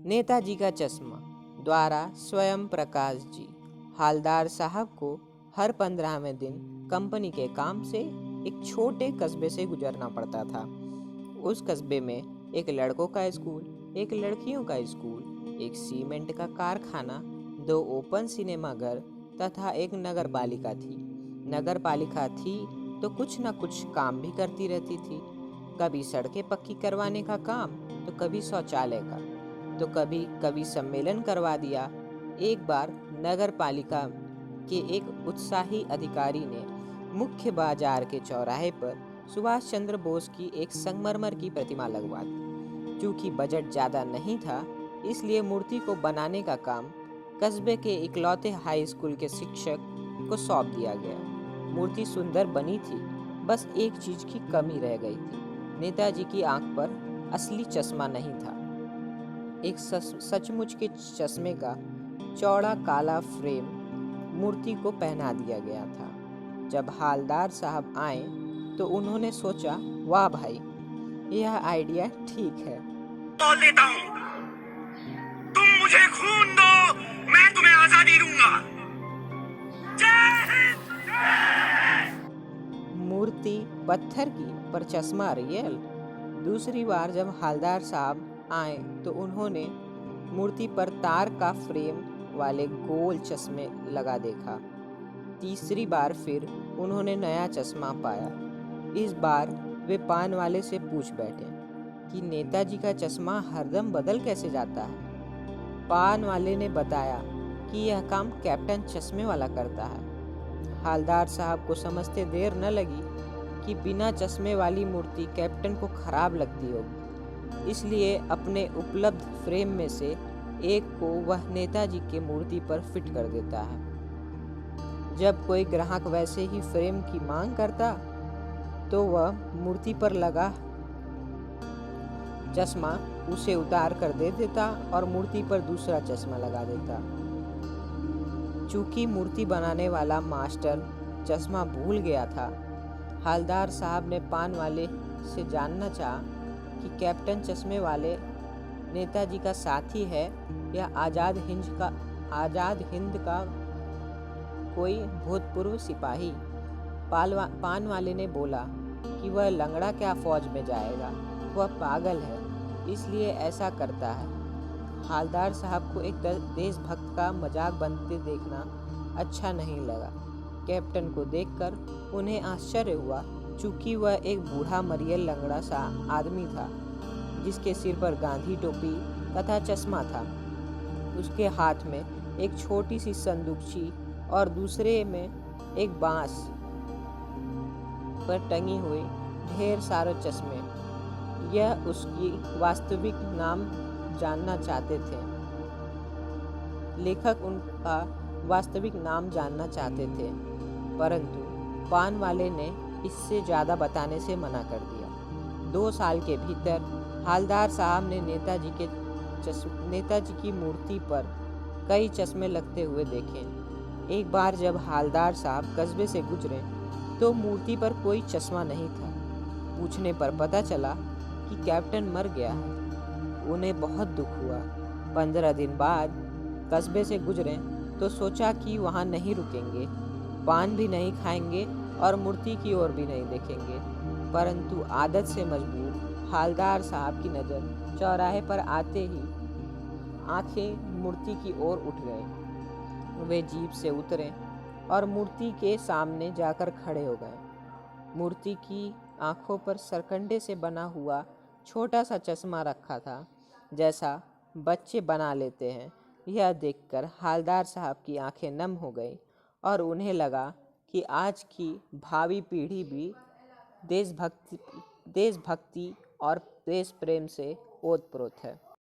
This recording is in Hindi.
नेताजी का चश्मा द्वारा स्वयं प्रकाश जी। हालदार साहब को हर 15वें दिन कंपनी के काम से एक छोटे कस्बे से गुजरना पड़ता था। उस कस्बे में एक लड़कों का स्कूल, एक लड़कियों का स्कूल, एक सीमेंट का कारखाना, 2 ओपन सिनेमा घर तथा एक नगर पालिका थी। नगर पालिका थी तो कुछ न कुछ काम भी करती रहती थी। कभी सड़कें पक्की करवाने का काम, तो कभी शौचालय का, तो कभी कभी सम्मेलन करवा दिया। एक बार नगर पालिका के एक उत्साही अधिकारी ने मुख्य बाजार के चौराहे पर सुभाष चंद्र बोस की एक संगमरमर की प्रतिमा लगवा दी। चूंकि बजट ज़्यादा नहीं था, इसलिए मूर्ति को बनाने का काम कस्बे के इकलौते हाई स्कूल के शिक्षक को सौंप दिया गया। मूर्ति सुंदर बनी थी, बस एक चीज की कमी रह गई थी। नेताजी की आंख पर असली चश्मा नहीं था। एक सचमुच के चश्मे का चौड़ा काला फ्रेम मूर्ति को पहना दिया गया था। जब हालदार साहब आए तो उन्होंने सोचा, वाह भाई, यह आइडिया ठीक है। बोल देता हूँ, तुम मुझे खून दो, मैं तुम्हें आजादी दूंगा। जय हिंद। मूर्ति पत्थर की, पर चश्मा रियल। दूसरी बार जब हालदार साहब आए तो उन्होंने मूर्ति पर तार का फ्रेम वाले गोल चश्मे लगा देखा। तीसरी बार फिर उन्होंने नया चश्मा पाया। इस बार वे पान वाले से पूछ बैठे कि नेताजी का चश्मा हरदम बदल कैसे जाता है। पान वाले ने बताया कि यह काम कैप्टन चश्मे वाला करता है। हालदार साहब को समझते देर न लगी कि बिना चश्मे वाली मूर्ति कैप्टन को खराब लगती होगी, इसलिए अपने उपलब्ध फ्रेम में से एक को वह नेताजी के मूर्ति पर फिट कर देता है। जब कोई ग्राहक वैसे ही फ्रेम की मांग करता तो वह मूर्ति पर लगा चश्मा उसे उतार कर दे देता और मूर्ति पर दूसरा चश्मा लगा देता। चूंकि मूर्ति बनाने वाला मास्टर चश्मा भूल गया था, हालदार साहब ने पान वाले से जानना चाहा कि कैप्टन चश्मे वाले नेताजी का साथी है या आज़ाद हिंद का कोई भूतपूर्व सिपाही। पान वाले ने बोला कि वह लंगड़ा क्या फौज में जाएगा, वह पागल है, इसलिए ऐसा करता है। हालदार साहब को एक देशभक्त का मजाक बनते देखना अच्छा नहीं लगा। कैप्टन को देखकर उन्हें आश्चर्य हुआ, चूंकि वह एक बूढ़ा मरियल लंगड़ा सा आदमी था जिसके सिर पर गांधी टोपी तथा चश्मा था। उसके हाथ में एक छोटी सी संदूकची और दूसरे में एक बांस पर टंगी हुई ढेर सारे चश्मे। यह उसकी वास्तविक नाम जानना चाहते थे। लेखक उनका वास्तविक नाम जानना चाहते थे, परंतु पान वाले ने इससे ज़्यादा बताने से मना कर दिया। 2 साल के भीतर हालदार साहब ने नेताजी की मूर्ति पर कई चश्मे लगते हुए देखे। एक बार जब हालदार साहब कस्बे से गुजरे तो मूर्ति पर कोई चश्मा नहीं था। पूछने पर पता चला कि कैप्टन मर गया है। उन्हें बहुत दुख हुआ। 15 दिन बाद कस्बे से गुजरे तो सोचा कि वहाँ नहीं रुकेंगे, पान भी नहीं खाएंगे और मूर्ति की ओर भी नहीं देखेंगे, परंतु आदत से मजबूर हालदार साहब की नज़र चौराहे पर आते ही आंखें मूर्ति की ओर उठ गए। वे जीप से उतरे और मूर्ति के सामने जाकर खड़े हो गए। मूर्ति की आंखों पर सरकंडे से बना हुआ छोटा सा चश्मा रखा था, जैसा बच्चे बना लेते हैं। यह देखकर हालदार साहब की आंखें नम हो गई और उन्हें लगा कि आज की भावी पीढ़ी भी देशभक्ति और देश प्रेम से ओतप्रोत है।